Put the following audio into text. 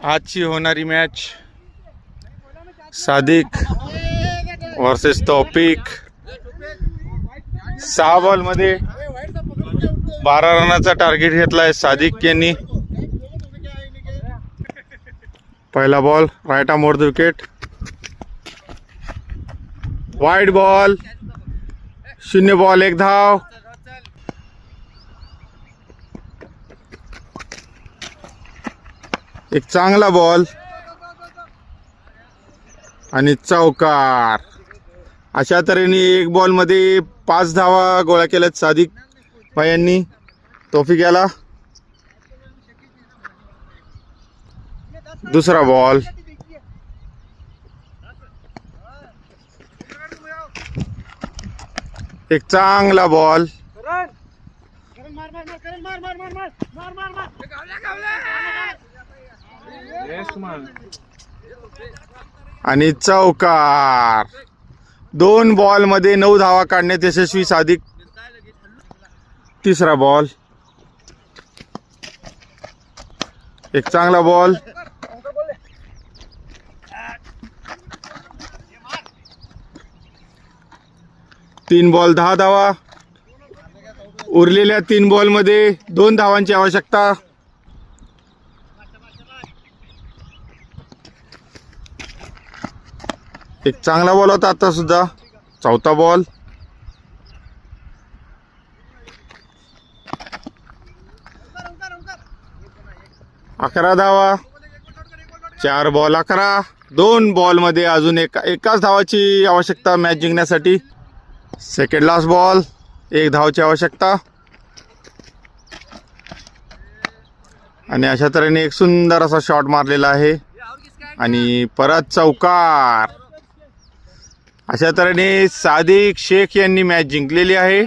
आजची होणारी match Sadiq versus Taufiq. 6 ball मध्ये 12 रनाचा टार्गेट घेतलाय सादिक यांनी. पहिला ball right arm over the wicket, wide ball, 0 ball 1 धाव. एक चांगला बॉल आणि चौकार. अशा तऱ्हेने 1 बॉल मध्ये 5 धावा गोळा केल्यात सादिक भाई यांनी. तौफिक याला दुसरा बॉल, एक चांगला बॉल आणि चौकार. 2 बॉल मध्ये 9 धावा काढण्यात यशस्वी सादिक. तिसरा बॉल, एक चांगला बॉल, तीन बॉल 10 धावा. उरलेल्या 3 बॉल मध्ये 2 धावांची आवश्यकता. एक चांगला बॉल होता आता सुद्धा. चौथा बॉल, अकरा धावा. 4 बॉल 11. 2 बॉल मध्ये अजून एकाच धावाची आवश्यकता मॅच जिंकण्यासाठी. सेकंड लास्ट बॉल, 1 धावाची आवश्यकता. आणि अशा तऱ्हेने एक सुंदर असा शॉट मारलेला आहे आणि परत चौकार. अशा तऱ्हेने सादिक शेख यांनी मॅच जिंकलेली आहे.